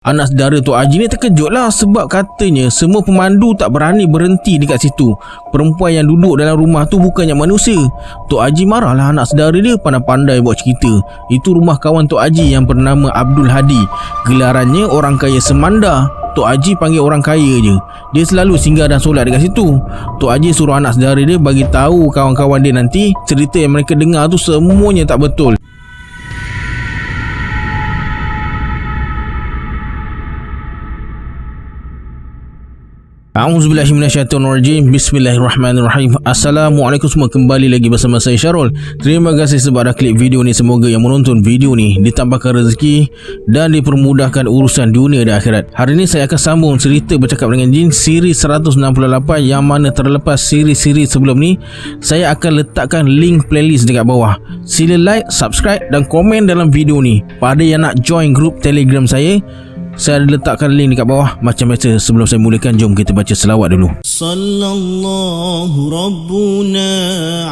Anak saudara Tok Haji ni terkejut lah sebab katanya semua pemandu tak berani berhenti dekat situ. Perempuan yang duduk dalam rumah tu bukannya manusia. Tok Haji marahlah anak saudara dia pandai-pandai buat cerita. Itu rumah kawan Tok Haji yang bernama Abdul Hadi. Gelarannya orang kaya Semanda. Tok Haji panggil orang kaya je. Dia selalu singgah dan solat dekat situ. Tok Haji suruh anak saudara dia bagi tahu kawan-kawan dia nanti cerita yang mereka dengar tu semuanya tak betul. A'udzubillahi minasyaitonirrajim. Bismillahirrahmanirrahim. Assalamualaikum semua, kembali lagi bersama saya Syarul. Terima kasih sebab dah klik video ni. Semoga yang menonton video ni ditambahkan rezeki dan dipermudahkan urusan dunia dan akhirat. Hari ni saya akan sambung cerita Bercakap dengan Jin siri 168 yang mana terlepas siri-siri sebelum ni. Saya akan letakkan link playlist dekat bawah. Sila like, subscribe dan komen dalam video ni. Pada yang nak join grup Telegram saya ada letakkan link dekat bawah. Macam biasa, sebelum saya mulakan, jom kita baca selawat dulu. Sallallahu Rabbuna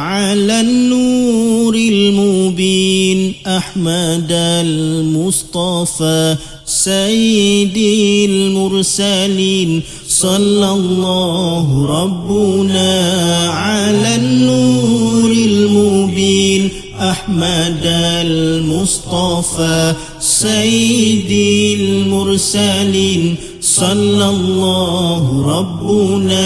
ala nuril mubin Ahmad al-Mustafa Sayyidil Mursalin. Sallallahu Rabbuna ala nuril mubin Ahmad al-Mustafa Sayyidil Mursalin. Sallallahu Rabbuna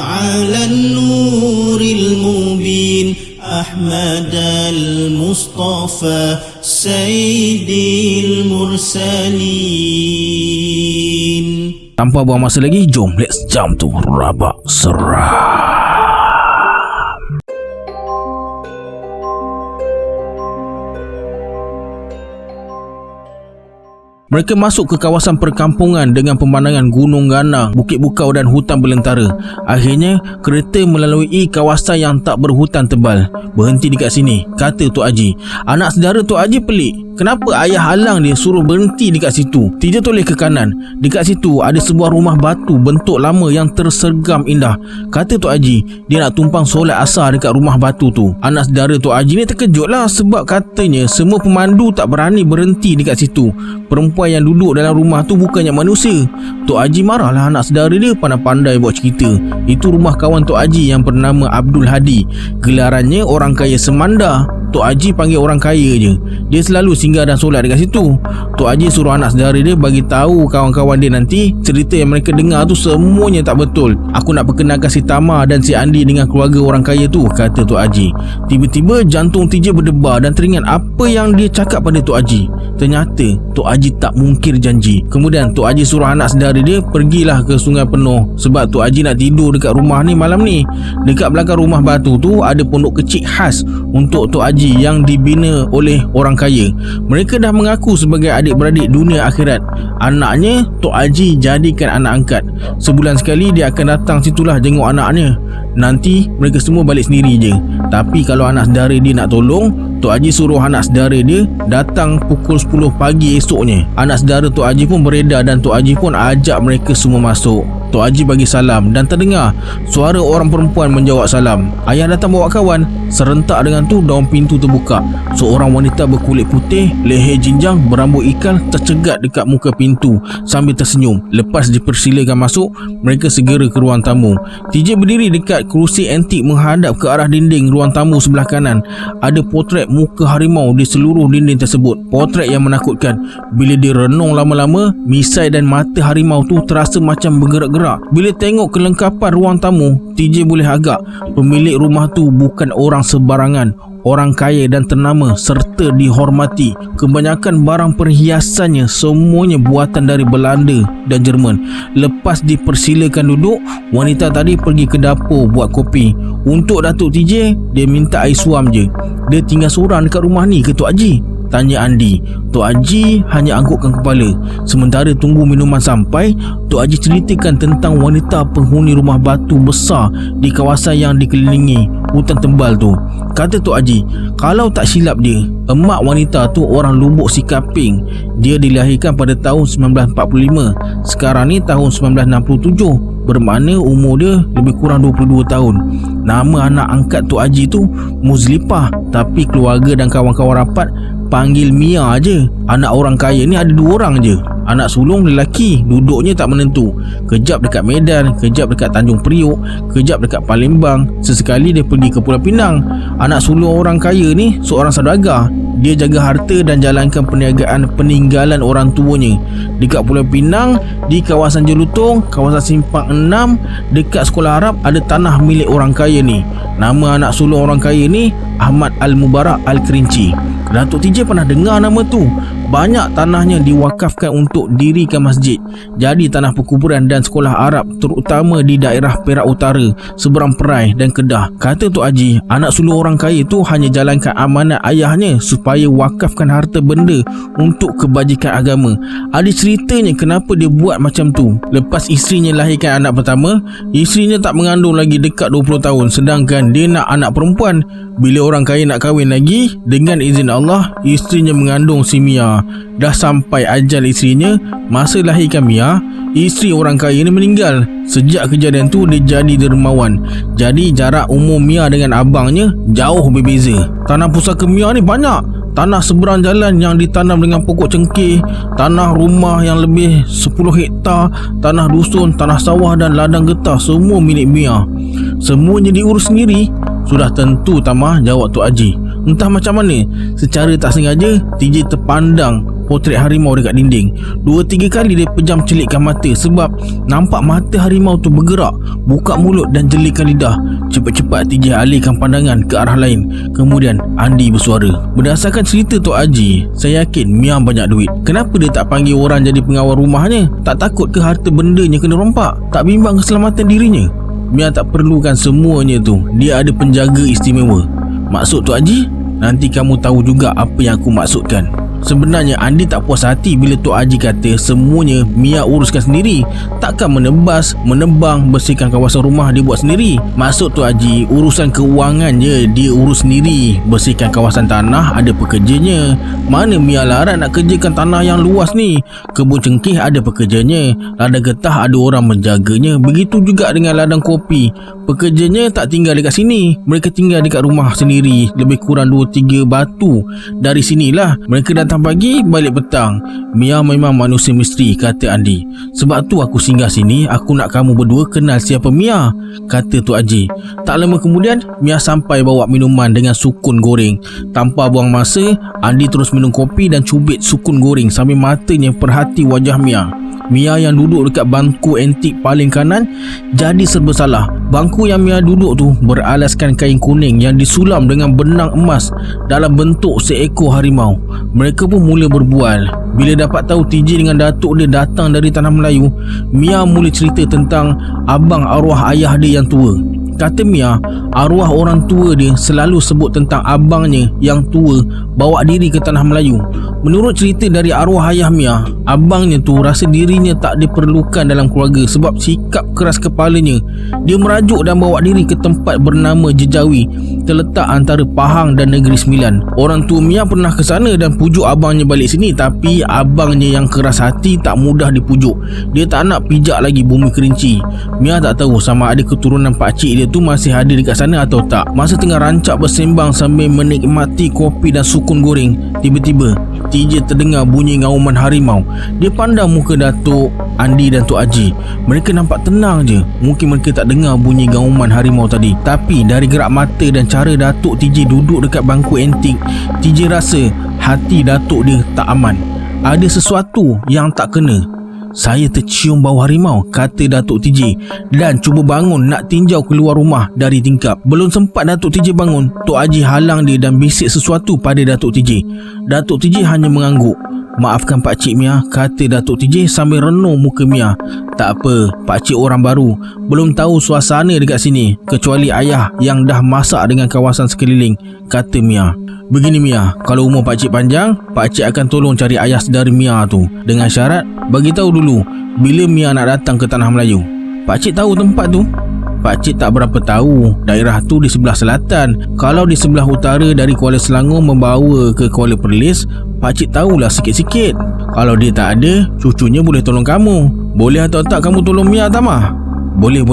ala nuril mubin Ahmad al-Mustafa Sayyidil Mursalin. Tanpa buang masa lagi, jom let's jump to Rabak Seram. Mereka masuk ke kawasan perkampungan dengan pemandangan gunung ganang, bukit bukau dan hutan belantara. Akhirnya, kereta melalui kawasan yang tak berhutan tebal. Berhenti dekat sini, kata Tok Haji. Anak saudara Tok Haji pelik. Kenapa ayah halang dia suruh berhenti dekat situ? Tidak toleh ke kanan. Dekat situ ada sebuah rumah batu bentuk lama yang tersergam indah. Kata Tok Haji, dia nak tumpang solat asar dekat rumah batu tu. Anak saudara Tok Haji ni terkejut lah sebab katanya semua pemandu tak berani berhenti dekat situ. Perempuan yang duduk dalam rumah tu bukannya manusia. Tok Haji marahlah anak saudara dia pandai-pandai buat cerita. Itu rumah kawan Tok Haji yang bernama Abdul Hadi. Gelarannya orang kaya Semanda. Tok Haji panggil orang kaya je. Dia selalu singgah dan solat dekat situ. Tok Haji suruh anak saudara dia bagi tahu kawan-kawan dia nanti cerita yang mereka dengar tu semuanya tak betul. Aku nak perkenalkan si Tama dan si Andi dengan keluarga orang kaya tu, kata Tok Haji. Tiba-tiba jantung TJ berdebar dan teringat apa yang dia cakap pada Tok Haji. Ternyata Tok Haji tak mungkir janji. Kemudian Tok Haji suruh anak saudara dia pergilah ke Sungai Penuh sebab Tok Haji nak tidur dekat rumah ni malam ni. Dekat belakang rumah batu tu ada pondok kecil khas untuk Tok Haji yang dibina oleh orang kaya. Mereka dah mengaku sebagai adik-beradik dunia akhirat. Anaknya Tok Haji jadikan anak angkat. Sebulan sekali dia akan datang situlah jenguk anaknya. Nanti mereka semua balik sendiri je. Tapi kalau anak saudara dia nak tolong, Tok Haji suruh anak saudara dia datang pukul 10 pagi esoknya. Anak saudara Tok Haji pun beredar dan Tok Haji pun ajak mereka semua masuk. Tok Haji bagi salam dan terdengar suara orang perempuan menjawab salam. Ayah datang bawa kawan. Serentak dengan tu daun pintu terbuka. Seorang wanita berkulit putih, leher jinjang, berambut ikal tercegat dekat muka pintu sambil tersenyum. Lepas dipersilakan masuk, mereka segera ke ruang tamu. TJ berdiri dekat kerusi antik menghadap ke arah dinding ruang tamu sebelah kanan. Ada potret muka harimau di seluruh dinding tersebut. Potret yang menakutkan. Bila dia renung lama-lama, misai dan mata harimau tu terasa macam bergerak-gerak. Bila tengok kelengkapan ruang tamu, TJ boleh agak pemilik rumah tu bukan orang sembarangan. Orang kaya dan ternama serta dihormati. Kebanyakan barang perhiasannya semuanya buatan dari Belanda dan Jerman. Lepas dipersilakan duduk, wanita tadi pergi ke dapur buat kopi. Untuk Datuk TJ, dia minta air suam je. Dia tinggal seorang dekat rumah ni ke Tok Haji? Tanya Andi. Tok Haji hanya anggukkan kepala. Sementara tunggu minuman sampai, Tok Haji ceritakan tentang wanita penghuni rumah batu besar di kawasan yang dikelilingi hutan tebal tu. Kata Tok Haji, kalau tak silap dia, emak wanita tu orang Lubuk Sikaping. Dia dilahirkan pada tahun 1945. Sekarang ni tahun 1967. Bermakna umur dia lebih kurang 22 tahun. Nama anak angkat Tok Haji tu Muzlipah, tapi keluarga dan kawan-kawan rapat panggil Mia je. Anak orang kaya ni ada 2 orang je. Anak sulung lelaki, duduknya tak menentu. Kejap dekat Medan, kejap dekat Tanjung Priok, kejap dekat Palembang, sesekali dia pergi ke Pulau Pinang. Anak sulung orang kaya ni seorang saudagar. Dia jaga harta dan jalankan perniagaan peninggalan orang tuanya. Dekat Pulau Pinang, di kawasan Jelutong, kawasan Simpang 6, dekat Sekolah Arab, ada tanah milik orang kaya ni. Nama anak sulung orang kaya ni Ahmad Al-Mubarak Al-Kerinci. Datuk TJ pernah dengar nama tu. Banyak tanahnya diwakafkan untuk dirikan masjid, jadi tanah perkuburan dan sekolah Arab, terutama di daerah Perak Utara, seberang Perai dan Kedah. Kata Tok Haji, anak sulung orang kaya tu hanya jalankan amanat ayahnya supaya wakafkan harta benda untuk kebajikan agama. Ada ceritanya kenapa dia buat macam tu. Lepas isterinya lahirkan anak pertama, isterinya tak mengandung lagi dekat 20 tahun, sedangkan dia nak anak perempuan. Bila orang kaya nak kahwin lagi, dengan izin Allah, isterinya mengandung si Mia. Dah sampai ajal isterinya, masa lahirkan Mia, isteri orang kaya ni meninggal. Sejak kejadian tu dia jadi dermawan. Jadi jarak umur Mia dengan abangnya jauh berbeza. Tanah pusaka Mia ni banyak. Tanah seberang jalan yang ditanam dengan pokok cengkeh, tanah rumah yang lebih 10 hektar, tanah dusun, tanah sawah dan ladang getah, semua milik Mia. Semuanya diurus sendiri. Sudah tentu tamah, jawab Tok Haji. Entah macam mana, secara tak sengaja TJ terpandang potret harimau dekat dinding. 2-3 kali dia pejam celikkan mata sebab nampak mata harimau tu bergerak, buka mulut dan jelikan lidah. Cepat-cepat TJ alihkan pandangan ke arah lain. Kemudian Andi bersuara. Berdasarkan cerita Tok Haji, saya yakin Mia banyak duit. Kenapa dia tak panggil orang jadi pengawal rumahnya? Tak takut ke harta bendanya kena rompak? Tak bimbang keselamatan dirinya? Mia tak perlukan semuanya tu. Dia ada penjaga istimewa. Maksud Tok Haji? Nanti kamu tahu juga apa yang aku maksudkan. Sebenarnya Andi tak puas hati bila Tok Haji kata semuanya Mia uruskan sendiri. Takkan menebas, menebang, bersihkan kawasan rumah dia buat sendiri. Maksud Tok Haji, urusan keuangan je dia urus sendiri. Bersihkan kawasan tanah ada pekerjanya. Mana Mia larat nak kerjakan tanah yang luas ni. Kebun cengkeh ada pekerjanya. Ladang getah ada orang menjaganya. Begitu juga dengan ladang kopi. Pekerjanya tak tinggal dekat sini. Mereka tinggal dekat rumah sendiri. Lebih kurang 2-3 batu dari sinilah. Mereka datang pagi, balik petang. Mia memang manusia misteri, kata Andi. Sebab tu aku singgah sini. Aku nak kamu berdua kenal siapa Mia, kata Tok Haji. Tak lama kemudian Mia sampai bawa minuman dengan sukun goreng. Tanpa buang masa, Andi terus minum kopi dan cubit sukun goreng sambil matanya perhati wajah Mia. Mia yang duduk dekat bangku antik paling kanan jadi serba salah. Bangku yang Mia duduk tu beralaskan kain kuning yang disulam dengan benang emas dalam bentuk seekor harimau. Mereka pun mula berbual. Bila dapat tahu TJ dengan datuk dia datang dari tanah Melayu, Mia mula cerita tentang abang arwah ayah dia yang tua. Kata Mia, arwah orang tua dia selalu sebut tentang abangnya yang tua bawa diri ke tanah Melayu. Menurut cerita dari arwah ayah Mia, abangnya tu rasa dirinya tak diperlukan dalam keluarga sebab sikap keras kepalanya. Dia merajuk dan bawa diri ke tempat bernama Jejawi, terletak antara Pahang dan Negeri Sembilan. Orang tua Mia pernah ke sana dan pujuk abangnya balik sini, tapi abangnya yang keras hati tak mudah dipujuk. Dia tak nak pijak lagi bumi Kerinci. Mia tak tahu sama ada keturunan pakcik dia tu masih ada dekat sana atau tak. Masa tengah rancak bersembang sambil menikmati kopi dan sukun goreng, tiba-tiba TJ terdengar bunyi ngauman harimau. Dia pandang muka Datuk, Andi dan Tok Haji. Mereka nampak tenang je. Mungkin mereka tak dengar bunyi ngauman harimau tadi, tapi dari gerak mata dan cara Datuk TJ duduk dekat bangku antik, TJ rasa hati Datuk dia tak aman. Ada sesuatu yang tak kena. Saya tercium bau harimau, kata Datuk TJ dan cuba bangun nak tinjau keluar rumah dari tingkap. Belum sempat Datuk TJ bangun, Tok Haji halang dia dan bisik sesuatu pada Datuk TJ. Datuk TJ hanya mengangguk. Maafkan Pakcik Mia, kata Datuk TJ sambil renung muka Mia. Tak apa, Pakcik orang baru, belum tahu suasana dekat sini kecuali ayah yang dah masak dengan kawasan sekeliling, kata Mia. Begini Mia, kalau umur Pakcik panjang, Pakcik akan tolong cari ayah saudara Mia tu. Dengan syarat, bagi tahu dulu bila Mia nak datang ke Tanah Melayu. Pakcik tahu tempat tu? Pakcik tak berapa tahu. Daerah tu di sebelah selatan. Kalau di sebelah utara dari Kuala Selangor membawa ke Kuala Perlis, Pakcik tahulah sikit-sikit. Kalau dia tak ada, cucunya boleh tolong kamu. Boleh atau tak kamu tolong Mia, Tamah? Boleh.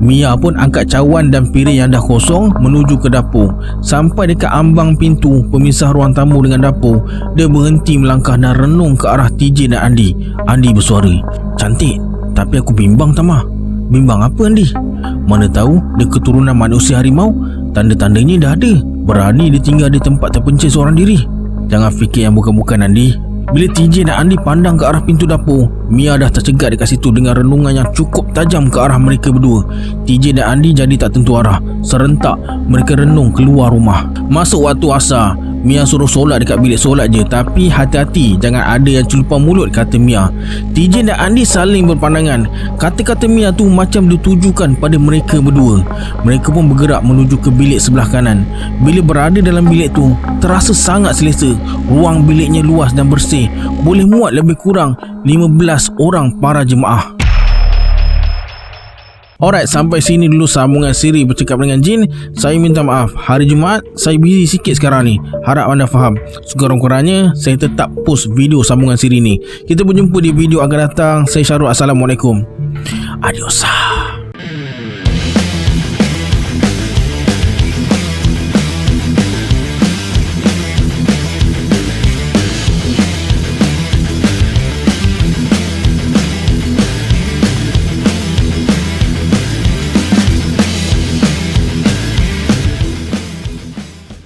Mia pun angkat cawan dan piring yang dah kosong menuju ke dapur. Sampai dekat ambang pintu pemisah ruang tamu dengan dapur, dia berhenti melangkah dan renung ke arah TJ dan Andi. Andi bersuara, "Cantik, tapi aku bimbang Tama." "Bimbang apa Andi?" "Mana tahu dia keturunan manusia harimau. Tanda-tandanya dah ada. Berani dia tinggal di tempat terpencil seorang diri." "Jangan fikir yang bukan-bukan Andi." Bila TJ dan Andi pandang ke arah pintu dapur, Mia dah tercegat dekat situ dengan renungan yang cukup tajam ke arah mereka berdua. TJ dan Andi jadi tak tentu arah. Serentak mereka renung keluar rumah. Masuk waktu asar, Mia suruh solat dekat bilik solat je. Tapi hati-hati, jangan ada yang celupar mulut, kata Mia. TJ dan Andi saling berpandangan. Kata-kata Mia tu macam ditujukan pada mereka berdua. Mereka pun bergerak menuju ke bilik sebelah kanan. Bila berada dalam bilik tu, terasa sangat selesa. Ruang biliknya luas dan bersih, boleh muat lebih kurang 15 orang para jemaah. Alright, sampai sini dulu sambungan siri Bercakap dengan Jin. Saya minta maaf, hari Jumaat saya busy sikit sekarang ni. Harap anda faham. Sekurang-kurangnya saya tetap post video sambungan siri ni. Kita berjumpa di video akan datang. Saya Syarul. Assalamualaikum. Adios.